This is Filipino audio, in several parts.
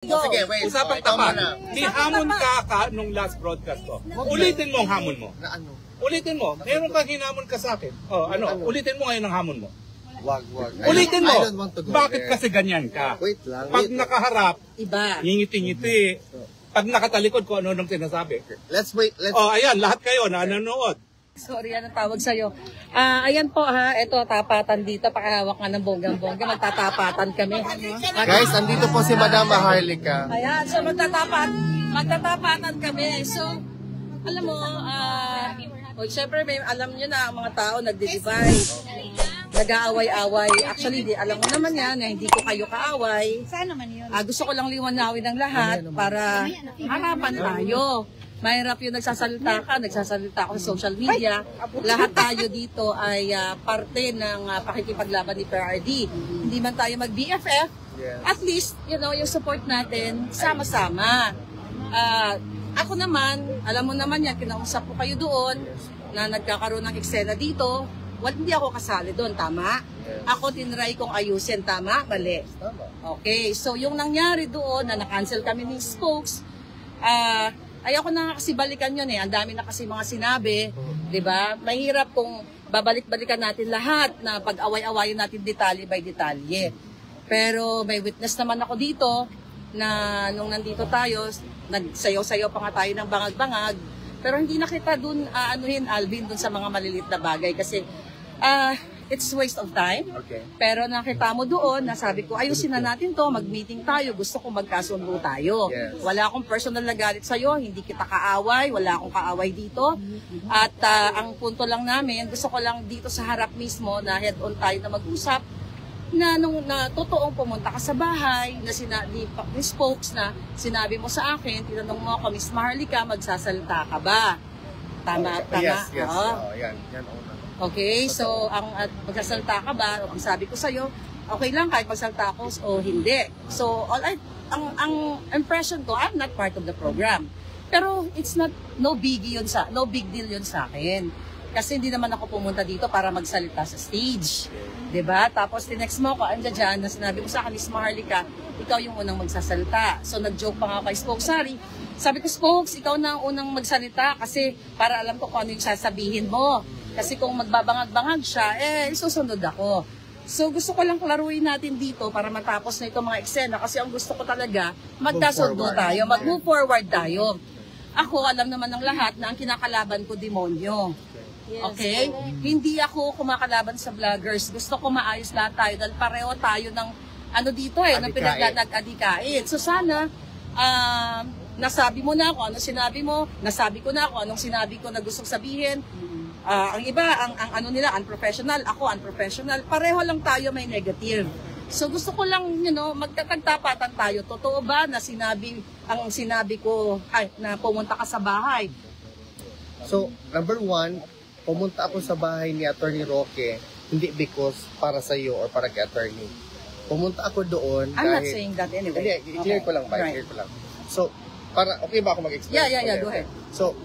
Sige, wait. Usapang tapat. May hamon ka nung last broadcast ko. Ulitin mo ang hamon mo. Na ano? Ulitin mo. Meron kang hinamon ka sa akin. Ulitin mo ngayon ang hamon mo. Wag. Ulitin mo. I don't want to go Bakit there. kasi ganyan ka? Wait lang. Pag nakaharap, Iba. ngingiti-ngiti. Pag nakatalikod ko, ano nang sinasabi? Let's wait. Ayan, lahat kayo na nanonood. Sorry, anong tawag sa'yo? Ayan po ha, ito tapatan dito, pakahawak nga ng bonggang-bongga, magtatapatan kami. Guys, andito po si Madam Maharlika. Ayan, so magtatapatan kami. So, alam mo, syempre may alam nyo na ang mga tao nagdi-divide, nag-aaway-away. Actually, alam mo naman yan na hindi ko kayo kaaway. Saan naman yun? Gusto ko lang liwanawin ng lahat para harapan tayo. Mahirap yung nagsasalita ako sa social media. Lahat tayo dito ay parte ng pakikipaglaban ni PRRD. Hindi man tayo mag-BFF, at least, yung support natin, sama-sama. Ako naman, alam mo naman yan, kinausap ko kayo doon, na nagkakaroon ng eksena dito. Hindi ako kasali doon, tama? Ako tinry kong ayusin, tama? Mali. Okay, so yung nangyari doon, na na-cancel kami ni Spokes, ayoko na kasi balikan yun eh. Ang dami na kasi mga sinabi, 'di ba? Mahirap kung babalik-balikan natin lahat na pag-away-awayin natin detalye by detalye. Pero may witness naman ako dito na nung nandito tayo, nagsayaw-sayaw pa nga tayo ng bangag-bangag. Pero hindi na kita dun Alvin, dun sa mga malilit na bagay kasi it's waste of time. Okay. Pero nakita mo doon, nasabi ko, ayusin na natin to, mag-meeting tayo, gusto kong magkasundo tayo. Yes. Wala akong personal na galit sa'yo, hindi kita kaaway, wala akong kaaway dito. At ang punto lang namin, gusto ko lang dito sa harap mismo na head-on tayo na mag-usap, na totoong pumunta ka sa bahay, na ni Spokes na sinabi mo sa akin, tinanong mo ako, Miss Maharlika, magsasalita ka ba? Tama? Yes. Oo. Yan. Okay, so magsasalta ka ba? Ang sabi ko sa'yo, okay lang kahit magsalta ako o hindi. So, ang impression ko, I'm not part of the program. Pero it's no big deal yun sa akin. Kasi hindi naman ako pumunta dito para magsalita sa stage. 'Di ba? Tapos tinext mo ako, andyan dyan, na sinabi mo sa akin, Miss Maharlika, ikaw yung unang magsasalita. So nag-joke pa nga kay Spokes, sorry. Sabi ko, Spokes, ikaw na ang unang magsalita kasi para alam ko kung ano yung sasabihin mo. Kasi kung magbabangag-bangag siya, susunod ako. So gusto ko lang klaruin natin dito para matapos na itong mga eksena kasi ang gusto ko talaga, magkasundo tayo, mag-move forward tayo. Ako, alam naman ng lahat na ang kinakalaban ko demonyo. Okay? Hindi ako kumakalaban sa vloggers. Gusto ko maayos lahat tayo dahil pareho tayo ng ng pinagdadag-adikain. So sana, nasabi mo na ako, ano sinabi mo, nasabi ko na ako, anong sinabi ko na gustong sabihin. Ang iba, ang nila, unprofessional. Ako, unprofessional. Pareho lang tayo may negative. So gusto ko lang, magkatagtapatan tayo. Totoo ba na sinabi ko, na pumunta ka sa bahay? So, number one, pumunta ako sa bahay ni Attorney Roque, hindi because para sa iyo or para kay attorney. Pumunta ako doon I'm not saying that anyway. Hindi, clear ko lang ba? Right. Clear ko lang. So, okay ba ako mag-explain? Yeah, go ahead. So,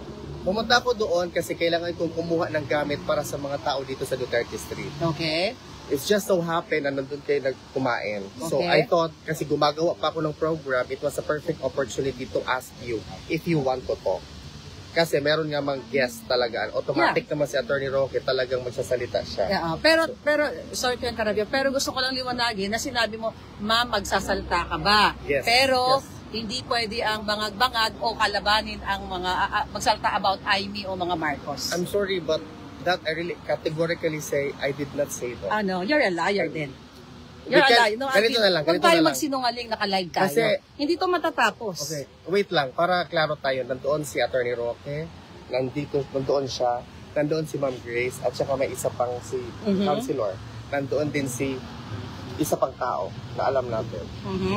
pumunta ako doon kasi kailangan kong kumuha ng gamit para sa mga tao dito sa Duterte Street. Okay. It's just so happen na nandun kayo nagkumain. So, I thought, kasi gumagawa pa ako ng program, it was a perfect opportunity to ask you if you want to talk. Kasi meron nga mang guest talaga. Automatic naman si Attorney Roque, talagang magsasalita siya. Yeah, pero sorry to interrupt, pero gusto ko lang liwanagin na sinabi mo, ma'am, magsasalta ka ba? Yes. Pero, hindi pwede ang bangag-bangag o kalabanin ang mga magsalta about Aimee o mga Marcos. I'm sorry, but that I really categorically say, I did not say that. You're a liar din. You're a liar. Ganito na lang. Huwag tayo magsinungaling, naka-live tayo. Kasi, hindi to matatapos. Okay, wait lang. Para klaro tayo, nandoon si Attorney Roque, nandoon siya, nandoon si Ma'am Grace, at saka may isa pang si Councilor. Nandoon din si isa pang tao na alam natin.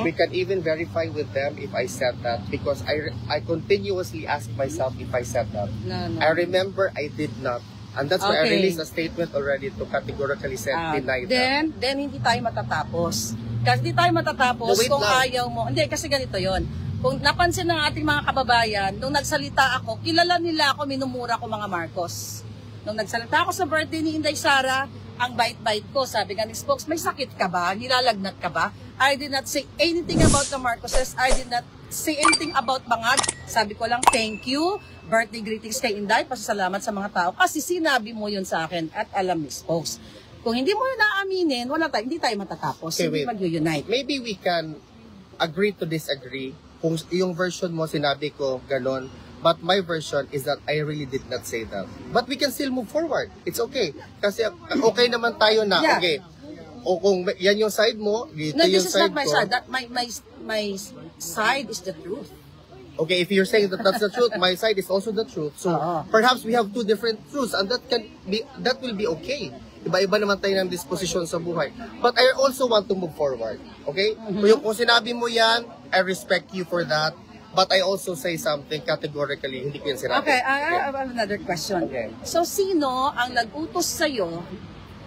We can even verify with them if I said that because I continuously ask myself if I said that. No. I remember I did not. And that's why I released a statement already to categorically deny that. Then hindi tayo matatapos. Kasi hindi tayo matatapos kung ayaw mo. Hindi, kasi ganito yon. Kung napansin ng ating mga kababayan, nung nagsalita ako, kilala nila ako, minumura ko mga Marcos. Nung nagsalita ako sa birthday ni Inday Sara, ang bait-bait ko. Sabi nga ni Spokes, may sakit ka ba? Nilalagnat ka ba? I did not say anything about the Marcoses. I did not say anything about Bangag. Sabi ko lang, thank you. Birthday greetings kay Inday. Pasasalamat sa mga tao. Kasi sinabi mo yun sa akin at alam ni Spokes. Kung hindi mo yun naaminin, hindi tayo matatapos. Okay, hindi wait. mag-unite. Maybe we can agree to disagree. Kung yung version mo, sinabi ko, ganon. But my version is that I really did not say that. But we can still move forward. It's okay. Kasi okay naman tayo na. Yeah. Okay. O kung yan yung side mo, dito No, yung this is side not my ko. side. That my side is the truth. Okay, if you're saying that that's the truth, my side is also the truth. So perhaps we have two different truths, and that will be okay. Iba-iba naman tayo ng disposition sa buhay. But I also want to move forward. Okay? Kung sinabi mo yan, I respect you for that. But I also say something categorically, hindi ko yan sinabi. Okay, I have another question. Okay. So, sino ang nag-utos sa'yo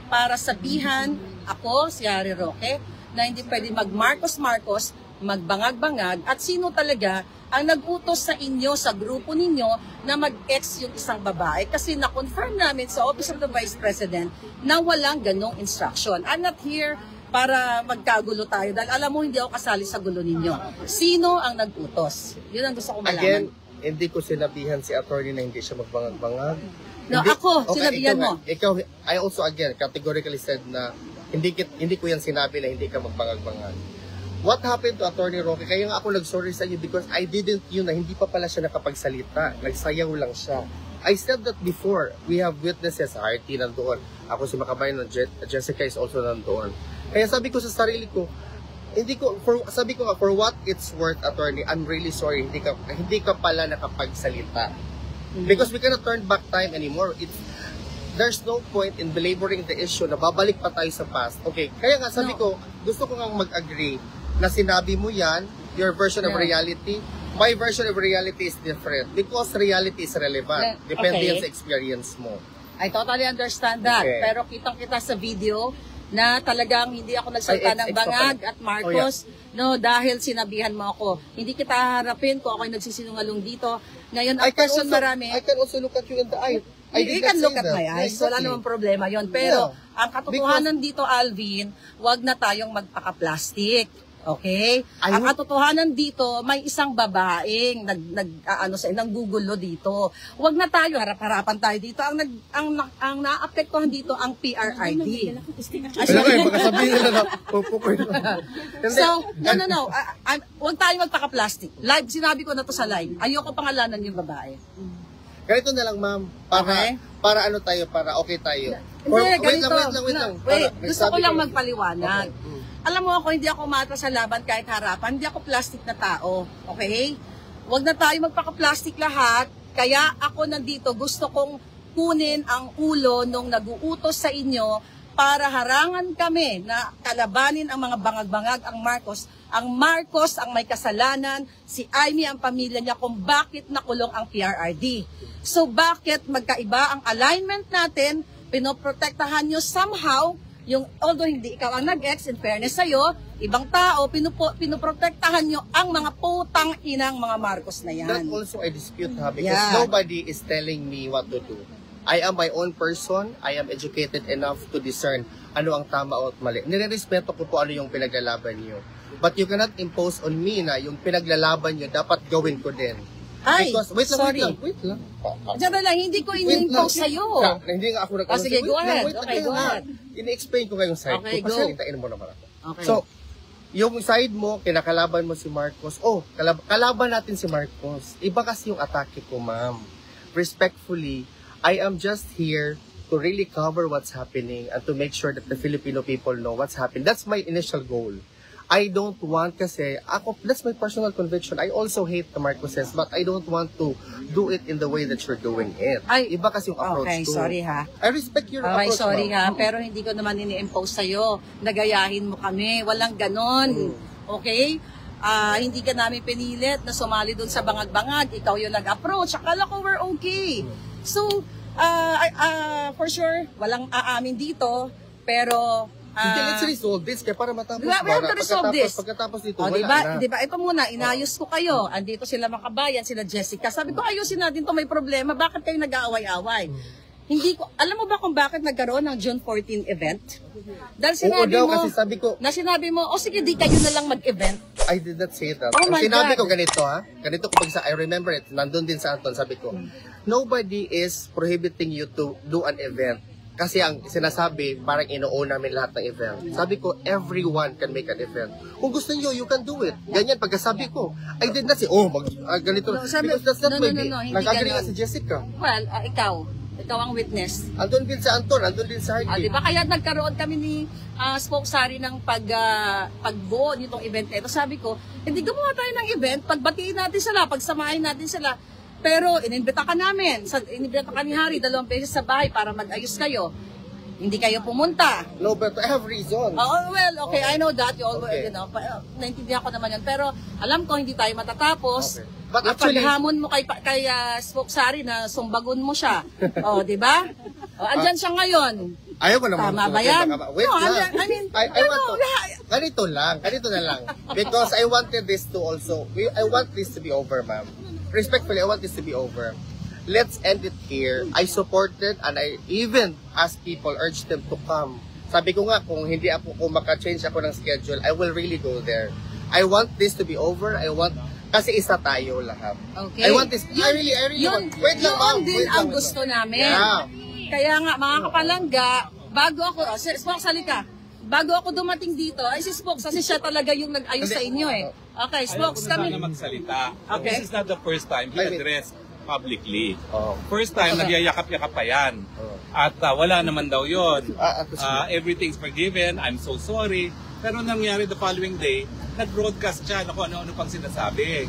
para sabihan ako, si Harry Roque, na hindi pwede mag-Marcos-Marcos, magbangag-bangag, at sino talaga ang nag-utos sa inyo, sa grupo ninyo, na mag-ex yung isang babae? Kasi na-confirm namin sa Office of the Vice President na walang ganong instruction. I'm not here para magkagulo tayo dahil alam mo hindi ako kasali sa gulo ninyo. Sino ang nag-utos? Yun ang gusto ko malaman. Again, hindi ko sinabihan si attorney na hindi siya magbangag-bangag. No, Hindi- ako, sinabihan mo. Ikaw, I also again categorically said na hindi ko yan sinabi na hindi ka magbangag-bangag. What happened to Attorney Roque? Kaya nga ako nag-sorry sa iyo because I didn't yun na hindi pa pala siya nakapagsalita. Nagsayaw lang siya. I said that before. We have witnesses. RT nandoon. Ako si Makabayan, Jessica is also nandoon. Kaya sabi ko sa sarili ko, sabi ko nga, for what it's worth, attorney, I'm really sorry, hindi ka pala nakapagsalita. Because we cannot turn back time anymore. There's no point in belaboring the issue na babalik pa tayo sa past. Okay, kaya nga sabi ko, gusto ko nga mag-agree na sinabi mo yan, your version of reality. My version of reality is different because reality is relevant. Depende yan sa experience mo. I totally understand that. Okay. Pero kitang-kita sa video na talagang hindi ako nagsalita ng Bangag at Marcos, no, dahil sinabihan mo ako. Hindi kita harapin kung ako'y nagsisinungalong dito. Ngayon, ang person marami, I can also look at you in the eye. you can look at my eyes. Wala namang problema yon. Pero, ang katotohanan dito, Alvin, wag na tayong magpaka-plastic. Okay? Ang katotohanan dito, may isang babaeng nanggugulo dito. Huwag na tayo, harap-harapan tayo dito. Ang naapektuhan dito ang PRID. Baka sabihin nila na pupukoy. So, no. Huwag tayo magpaka-plastic. Live, sinabi ko na to sa live. Ayoko pangalanan yung babae. Ganito na lang, ma'am. Para ano tayo, para okay tayo. Hindi, Wait ganito. lang. Wait, gusto ko lang magpaliwanag. Alam mo ako, hindi ako umatra sa laban kahit harapan. Hindi ako plastic na tao. Okay? Huwag na tayo magpaka-plastic lahat. Kaya ako nandito, gusto kong kunin ang ulo nung nag-uutos sa inyo para harangan kami na kalabanin ang mga bangag-bangag, ang Marcos. Ang Marcos ang may kasalanan, si Amy ang pamilya niya kung bakit nakulong ang PRRD. So bakit magkaiba ang alignment natin, pinoprotektahan nyo somehow, although hindi ikaw ang nag-ex, in fairness sa'yo, ibang tao, pinoprotektahan nyo ang mga putang inang mga Marcos na yan. That also I dispute because nobody is telling me what to do. I am my own person. I am educated enough to discern ano ang tama o mali. Nirerespeto ko po ano yung pinaglalaban niyo. But you cannot impose on me na yung pinaglalaban niyo dapat gawin ko din. Ay, because, wait lang. Diyan na lang, hindi ko in-impose sa'yo. Hindi nga ako nag-ano. Sige, go ahead. Okay, go ahead. Ini-explain ko kayong side Okay, ko. go. Pasalitain mo naman ako. Okay. So, yung side mo, kinakalaban mo si Marcos. Kalaban natin si Marcos. Iba kasi yung atake ko, ma'am. Respectfully, I am just here to really cover what's happening and to make sure that the Filipino people know what's happening. That's my initial goal. I don't want kasi, that's my personal conviction. I also hate the Marcoses, but I don't want to do it in the way that you're doing it. Iba kasi yung approach Okay, to. sorry ha. I respect your Okay, approach, sorry ma'am. ha. Pero hindi ko naman ini-impose sa'yo. Nagayahin mo kami. Walang ganon. Okay? Hindi ka namin pinilit na sumali dun sa bangag-bangag. Ikaw yung nag-approach. Akala ko we're okay. So, for sure, walang aamin dito. Pero, Hindi, let's resolve this kaya para matapos. We have to resolve this. Pagkatapos dito, O, wala na. diba, ito muna, inayos ko kayo. Andito sila Makabayan, sila Jessica. Sabi ko, ayusin natin to, may problema. Bakit kayo nag-aaway-away? Hindi ko, alam mo ba kung bakit nagkaroon ng June 14 event? Dahil Oo sinabi daw, mo, kasi sabi ko, sinabi mo, sige, di kayo na lang mag-event. I did not say that. Oh Ang my sinabi God. ko ganito ha, ganito ko pag I remember it, nandun din sa Anton, sabi ko, nobody is prohibiting you to do an event. Kasi ang sinasabi, parang ino-own namin lahat ng event. Sabi ko, everyone can make an event. Kung gusto niyo, you can do it. Ganyan, pagkasabi ko, I did not say, ganito. No, sabi- Because that's not no, my no, no, hindi nag-agree ganon. nga si Jessica. Well, ikaw ang witness. Andun din sa Anton, andun din sa Hardy. Di ba kaya nagkaroon kami ni spokesary ng pagbuo nitong event na ito. Sabi ko, hindi gumawa tayo ng event, pagbatiin natin sila, pagsamahin natin sila. Pero inimbita ka namin, inimbita ka ni Harry 2 beses sa bahay para mag-ayos kayo. Hindi kayo pumunta. No, but I have reasons. Well, okay, I know that. Okay. Naintindihan ko naman yun. Pero alam ko, hindi tayo matatapos. Okay. But actually, paghamon mo kay spokesary na sumbagon mo siya. Di ba? Andyan siya ngayon. ayaw ko naman. Tama ba yan? Wait No, lang. I mean, I want to, ganito na lang. Because I wanted this to also, I want this to be over, ma'am. Respectfully, I want this to be over. Let's end it here. I supported and I even asked people, urged them to come. Sabi ko nga, kung maka-change ako ng schedule, I will really go there. I want this to be over. Kasi isa tayo lahat. Okay. I want this, I really want. Wait lang, ma'am. Yun din ang gusto namin. Yeah. Kaya nga, mga kapalangga, bago ako, Spokes, halika. Bago ako dumating dito, ay si Spokes, kasi siya talaga yung nag-ayos sa inyo eh. Okay, Spokes, Ayaw ko na kami. sana magsalita. Okay. This is not the first time he addressed publicly. Oh. First time, Okay. nagyayakap-yakap pa yan. Oh. At wala naman daw yun. At Everything's forgiven, I'm so sorry. Pero nangyari the following day, nag-broadcast siya na kung ano-ano pang sinasabi.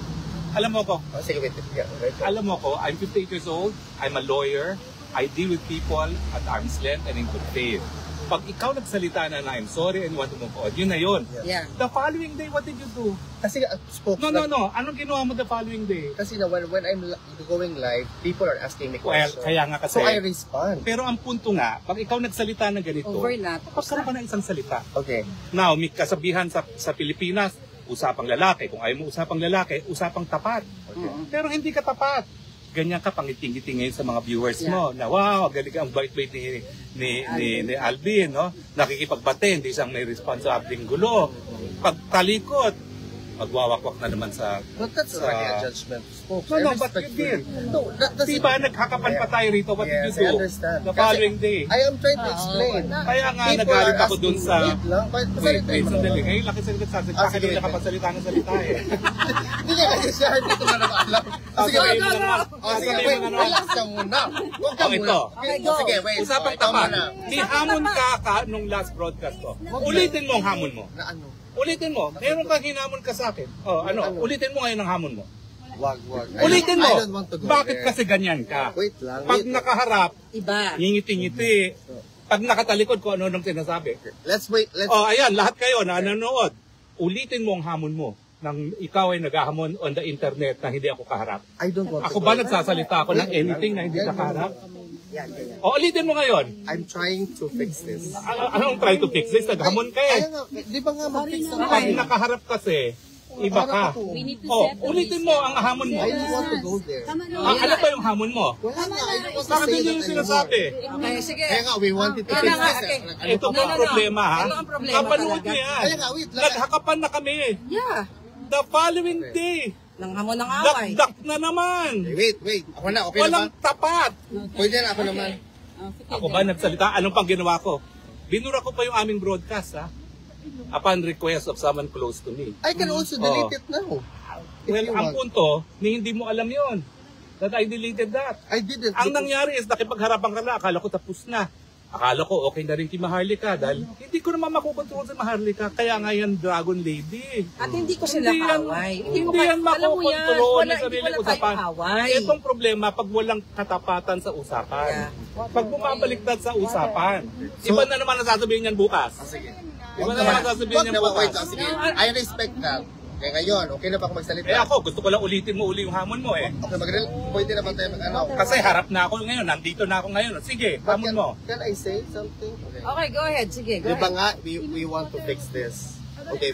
Alam mo ko, sige, wait. Yeah, right. alam mo ko, I'm 58 years old, I'm a lawyer, I deal with people at arm's length and in good faith. Pag ikaw nagsalita na I'm sorry and want to move on, yun na yun. Yeah. The following day, what did you do? Kasi Spokes. No. Anong ginawa mo the following day? Kasi na when I'm going live, people are asking me Well, questions. kaya nga kasi. So I respond. Pero ang punto nga, pag ikaw nagsalita ng ganito, Overlap. pagkaroon ka ng isang salita. Okay. Now, may kasabihan sa Pilipinas, usapang lalaki. Kung ayaw mo usapang lalaki, usapang tapat. Okay. Pero hindi ka tapat. Ganyan ka pangiting-giting ngayon sa mga viewers mo na wow, galing ang bait-bait ni Alvin, no? Nakikipagbate, hindi siyang may responsableng gulo. Pagtalikot, magwawakwak na naman sa... But that's already a judgment. Spokes. No, I but you respect did. No, that's Diba, naghakapan pa tayo rito, what did you Yes, do? I understand. The following day. I am trying to explain. Kaya nga, People nagalit are ako dun asking- sa... Wait lang, Wait, sandali. Ngayon, laki salita sa sige, akin wait. nakapagsalita ng salita eh. Hindi nga kasi siya, hindi ko na alam. Sige, Okay, wait. no, no. Sige, Sasabihin wait. mo na, no? Relax ka muna. Huwag ka Oh, muna. ito. Okay, go. Sige, wait. Usapang Ikaw tapat. muna. Hamon ka nung last broadcast ko. Ulitin mo ang hamon mo. Na ano? Ulitin mo. Meron kang hinamon ka sa akin. Ulitin mo ngayon ang hamon mo. Wag. Ulitin mo. I don't want to go Bakit there. kasi ganyan ka? Wait lang. Pag wait. nakaharap, Iba. ngingiti-ngiti. Pag nakatalikod ko, ano-anong sinasabi. Let's wait. Let's Ayan, lahat kayo na nanonood. Ulitin mo ang hamon mo nang ikaw ay naghahamon on the internet na hindi ako kaharap. I don't want Ako to ba go. nagsasalita ako ng anything na hindi ka kaharap? Ulitin mo ngayon. I'm trying to fix this. Anong try to fix this? Naghamon ka eh. Kaya nga, di ba nga mag-fix na Pag nakaharap kasi, iba ka. Ulitin mo ang hamon mo. I don't want to go there. Ano ba yung hamon mo? Wala nga, I don't want to Bakit say yun that yung anymore. sinasabi? Okay, sige. Kaya nga, we wanted to Kaya fix nga, this. okay. Ito po ang problema ha. Ito ang problema Kapanood talaga. niyo yan. Kaya nga, wait lang. Naghakapan na kami. Yeah. The following day, Nang hamon ng away. dakdak na naman. Wait. Ako na, okay na ba? Walang tapat. Pwede na ako naman. Ako ba nagsalita? Anong pang ginawa ko? Binura ko pa yung aming broadcast ha. Upon request of someone close to me. I can also delete it now. If Well, you ang want. punto, ni hindi mo alam yon that I deleted that. I didn't. Ang nangyari is nakipagharapan ka na, akala ko tapos na. Akala ko okay na rin kay Maharlika dahil hindi ko naman makukontrol si Maharlika. Kaya nga yan Dragon Lady. At hindi ko sila Hindi yan- kaaway. Hindi yan alam mo yan, makukontrol wala, ng sarili hindi wala usapan. tayong away. Itong problema pag walang katapatan sa usapan. Pag bumabaliktad sa usapan. Iba na naman ang sasabihin niyan bukas. Sige. Iba na naman ang sasabihin Wag niyan na, wait bukas. lang. Sige. I respect that. Kaya ngayon, okay na ba ako magsalita? Eh ako, gusto ko lang ulitin mo uli yung hamon mo eh. Okay, pwede naman tayo mag-ano. Kasi harap na ako ngayon, nandito na ako ngayon. Sige, But hamon mo. Can I say something? Okay. Okay, go ahead. Sige, go Di ba ahead. nga, we want to fix this. Okay,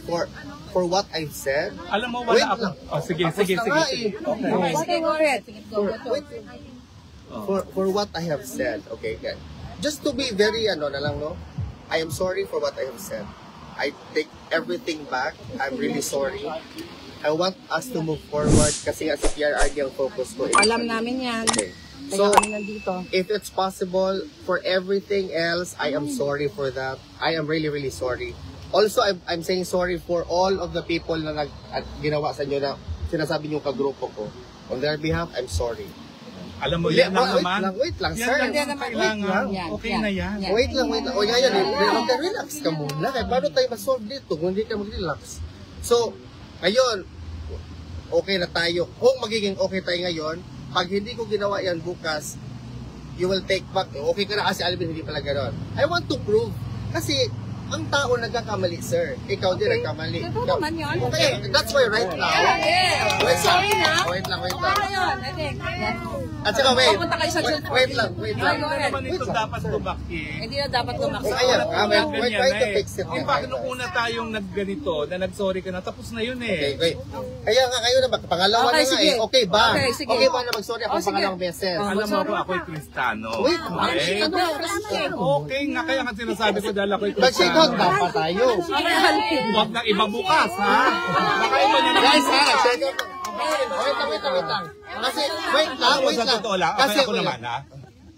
for what I've said, Alam mo, wala Wait ako. lang. Oh, sige. Tapos na nga eh. Okay, sige, go ahead. wait, for what I have said, okay? Just to be very, I am sorry for what I have said. I take everything back. I'm really sorry. I want us to move forward kasi nga si PRRD ang focus ko. Alam namin yan. Okay. Kaya So, kami nandito. if it's possible, for everything else, I am sorry for that. I am really, really sorry. Also, I'm saying sorry for all of the people na ginawa sa inyo na sinasabi niyo kagrupo ko. On their behalf, I'm sorry. Alam mo, yan lang naman. Wait lang, Yan sir. lang ang kailangan. Yan, Okay yan, na yan. yan. Wait lang. O ngayon, relax ka muna. Kaya paano tayo ma-solve dito kung hindi ka mag-relax? So, ngayon, okay na tayo. Kung magiging okay tayo ngayon, pag hindi ko ginawa yan bukas, you will take back. Okay ka na kasi Alvin, hindi pala gano'n. I want to prove. Kasi, ang tao nagkakamali, sir. Ikaw din nagkamali. Totoo naman yun. Okay, that's why right now. Wait Sorry na. lang. Ayun, At saka wait. Pupunta kayo sa June 14. Wait lang. Go ahead. Naman ito dapat tumakit. Hindi na dapat lumaksa. Ayan, we're trying to eh. fix it. Yung bakit nung una tayong nagganito, na nag-sorry ka na, tapos na yun Okay, eh. wait. Kaya nga kayo na, pangalawa Okay, na nga sige. eh. Okay ba? Okay, sige. Okay ba na mag-sorry ako Oh, sige. pangalawang beses? Alam mo ako, ako'y Kristano. Wait, Okay? Okay nga, kaya nga sinasabi ko dahil ako'y Mag-shake out Kristano. dapat tayo. Huwag na iba bukas, ha? Baka iba na Guys, ha? Shake out. Wait lang. Kasi, wait Sa lang. totoo lang, Kasi, ako naman, ha?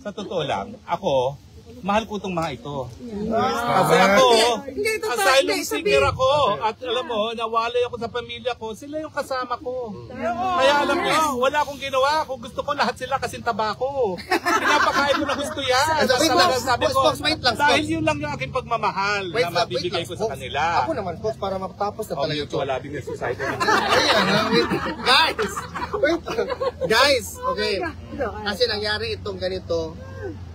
Sa totoo lang, ako, mahal ko itong mga ito. Kasi ako, Hindi, totoo. asylum Hindi, seeker ako. At alam mo, nawalay ako sa pamilya ko. Sila yung kasama ko. Kaya alam mo, wala akong ginawa. Kung gusto ko, lahat sila kasing taba ko. Pinapakain ko na gusto yan. Wait, Basta lang sabi ko, Fox, wait lang, dahil Fox. yun lang yung aking pagmamahal Wait na lang, mabibigay ko sa Fox. kanila. Ako naman, Fox, para matapos na Oh, talaga ito. mutual loving na society. Ayan, wait. Guys! Wait. Guys, okay. Kasi nangyari itong ganito,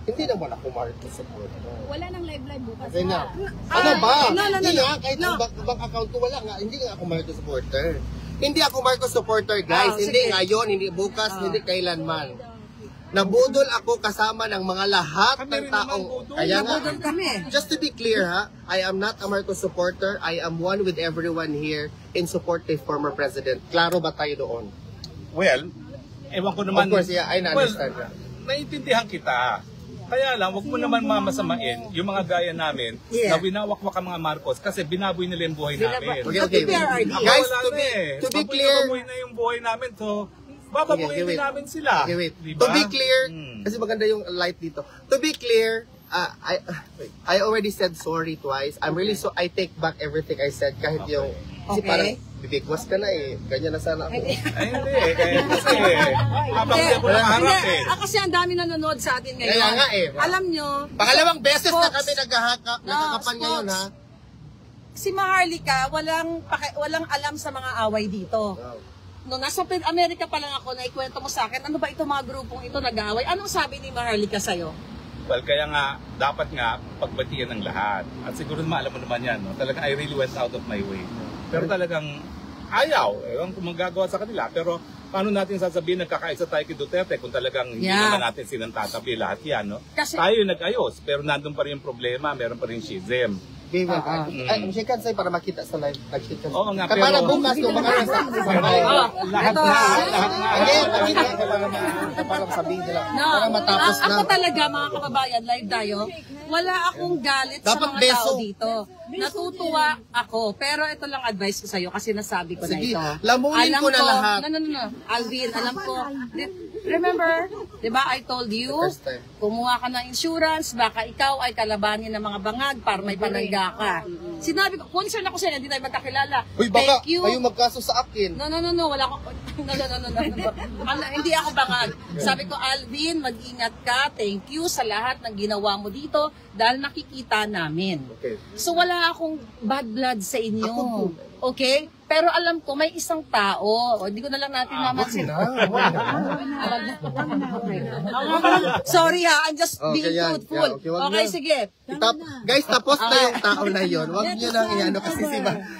hindi naman ako Marcos supporter. Wala nang live bukas. Okay na. Ano ba? no. Hindi nga, kahit ang bank account ko wala nga, hindi nga ako Marcos supporter. Hindi ako Marcos supporter, guys. Hindi sige. ngayon, hindi bukas, hindi kailanman. Nabudol ako kasama ng mga lahat Kami ng rin taong... naman budol. Kaya nga, Nabudol kami. just to be clear ha, I am not a Marcos supporter. I am one with everyone here in support of former president. Klaro ba tayo doon? Well, ewan ko naman. Of course, yeah, I understand. Well, naiintindihan kita. Kaya lang, wag mo naman mamasamain yung mga gaya namin na winawakwak ang mga Marcos kasi binaboy nila yung buhay namin. Okay. PRRD. Guys, Wala to na be clear, Baboy na yung buhay namin, so bababuhin Okay, wait. din namin sila. Okay, wait. Diba? To be clear, Hmm. kasi maganda yung light dito. To be clear, I already said sorry twice. I take back everything I said kahit yung kasi Okay. parang bibigwas ka na eh. Ganyan na sana ako. Ay, hindi. Kaya kasi, habang hindi ako nakaharap eh. Kasi ang dami nanonood sa atin ngayon. Kaya nga eh. Alam nyo, Pangalawang beses na Fox. kami nagkakapan ngayon ha. si Maharlika, walang alam sa mga away dito. Nung nasa Amerika pa lang ako, naikwento mo sa akin, ano ba itong mga grupong ito nag-aaway? Anong sabi ni Maharlika sa'yo? Well, kaya nga, dapat nga pagbatian ng lahat. At siguro naman, alam mo naman yan, no? Talagang I really went out of my way. Pero talagang ayaw. Ewan kung magagawa sa kanila. Pero paano natin sasabihin nagkakaisa tayo kay Duterte kung talagang hindi naman natin sinantatabi lahat yan, no? Kasi- tayo yung nag-ayos, pero nandun pa rin yung problema, meron pa rin schism. Okay, well, shake hands tayo para makita sa live. Nag-shake hands. Oo nga, Para pero- bukas kung mga nasa Lahat na. Again, para sabihin nila. Para matapos na. Ako talaga, mga kababayan, live tayo, wala akong galit Dapat sa mga beso. tao dito. Natutuwa ako. Pero ito lang advice ko sa'yo kasi nasabi ko Sige, na ito. lamunin ko na lahat. No. Alvin, alam ko. Remember, di ba I told you, First time. kumuha ka ng insurance, baka ikaw ay kalabanin ng mga bangag para may panangga ka. Sinabi ko, concern ako sa'yo, hindi tayo magkakilala. Uy, baka Thank you. kayo magkaso sa akin. No, wala ko. No. Hindi ako bangag. Sabi ko, Alvin, mag-ingat ka. Thank you sa lahat ng ginawa mo dito dahil nakikita namin. Okay. So wala akong bad blood sa inyo. Ako po. Okay? Pero alam ko, may isang tao. Hindi ko na lang natin mamansin. Sorry ha, I'm just being yan. truthful. Yeah, okay, wag Okay, na. sige. Guys, tapos na yung tao na yon. Huwag nyo nang iano kasi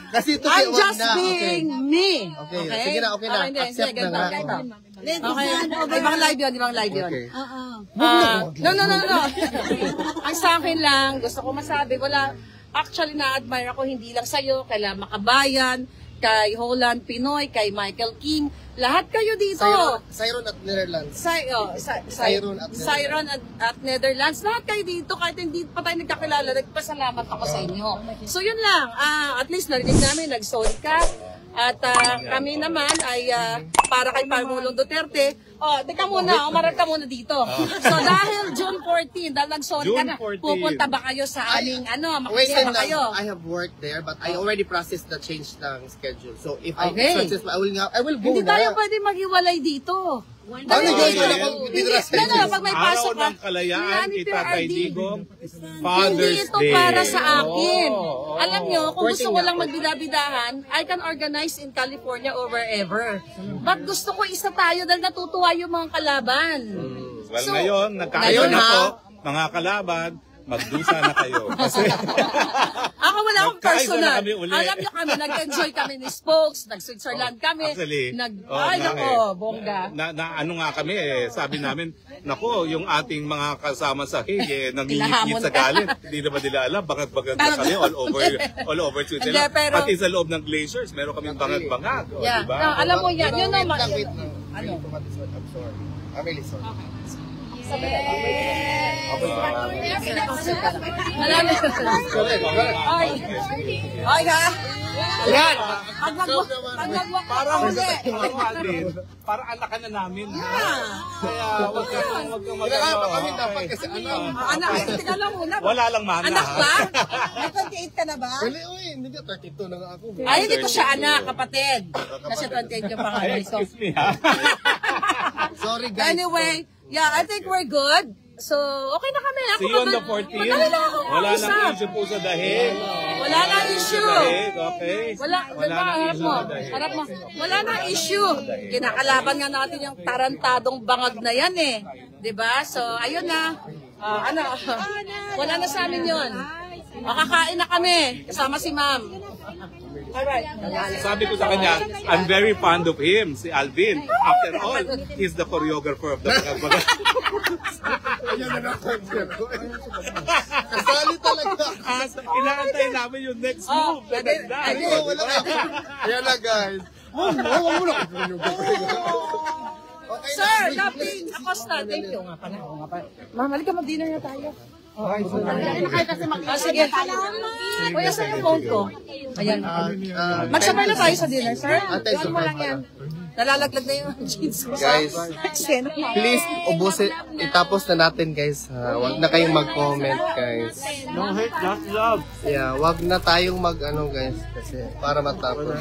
kasi ito I'm wag just na. being me. Okay, sige na, okay na. hindi, Accept ganito, na nga. ganito. Okay, ibang live yun, ibang live yun. Okay. No. Ang sa akin lang, gusto ko masabi, actually na-admire ako hindi lang sa'yo, kaila Makabayan, kay Holland Pinoy, kay Michael King, lahat kayo dito. Siron at Netherlands. Siron at Netherlands. Lahat kayo dito, kahit hindi pa tayo nagkakilala, nagpasalamat ako sa inyo. So yun lang, at least narinig namin, nag-sorry ka. At kami naman ay para kay Pangulong Duterte, teka muna, umarap ka muna dito. So dahil June 14, dahil nag-sorry ka na, pupunta ba kayo sa aming, makikita ba kayo? I have worked there, but I already processed the change ng schedule. So if I Okay. successful, I will go Hindi na. tayo pwede maghiwalay dito. Paano Dahil yun? dito, Wala akong titira sa inyo. pag may pasok Araw ka, ng Kalayaan, Humanity kita kay RD. Digong, Hindi Father's ito Day. para sa akin. Oo. Alam nyo, kung gusto Working ko na. lang magbidabidahan, I can organize in California or wherever. But gusto ko isa tayo dahil natutuwa yung mga kalaban. Well, So, ngayon, nagkakaroon ngayon, na ha? po, mga kalaban, magdusa na kayo. Kasi Ako wala akong Magkaisa na personal. kami uli. Alam nyo kami, nag-enjoy kami ni Spokes, nag-Switzerland kami. Actually, Ay, nako, bongga. ano nga kami sabi namin, nako, yung ating mga kasama sa Hague, nangingit Hinahamon sa ka. galit. Hindi na ba nila alam, bangag-bangag na kami all over Switzerland. Hindi, pero- Pati sa loob ng glaciers, meron kaming bangag-bangag. O, Yeah. diba? No, alam mo yan, yun naman. Wait lang. I'm sorry. I'm really sorry. Marami. Ay. Ay ha? Yan! Parang hindi. Para anak ka na namin. Kaya wag kang Pinakapa kami dapat kasi anak. Anak, tika lang muna. Wala lang mana. Anak ba? May 28 ka na ba? Wala, hindi ka 32 na nga ako. Ay, hindi ko siya anak, kapatid. Kasi 28 yung Ay, pangalan. So, excuse me ha. Sorry guys. anyway, yeah, I think we're good. So, okay na kami. Ako See you on the 14th. Wala nang issue po sa dahig. Wala na issue. Dahig, okay? Wala, diba, harap mo. Harap mo. Wala na issue. Kinakalaban nga natin yung tarantadong bangag na yan eh. Diba? So, ayun na. Wala na sa amin yun. Makakain na kami. Kasama si ma'am. Alright. Sabi ko sa kanya, I'm very fond of him, si Alvin. After all, he's the choreographer of the Bagag. Ayan na naman. Kasali talaga. Inaantay namin yung next move. Na ganda. Oh, wala na. Ayan na guys. Wala mo na. Okay, Sir, Lapin Acosta, thank you. Nga pala. Ma'am, halika mag-dinner na tayo. Sige. Kuya, saan yung phone ko? Ayan. Magsabay na tayo sa dinner, sir. Doon mo lang yan. Nalalaglag na yung jeans ko. Guys, please, ubusin, itapos na natin guys. Wag na kayong mag-comment guys. No hate, just love. Yeah, wag na tayong guys. Kasi para matapos.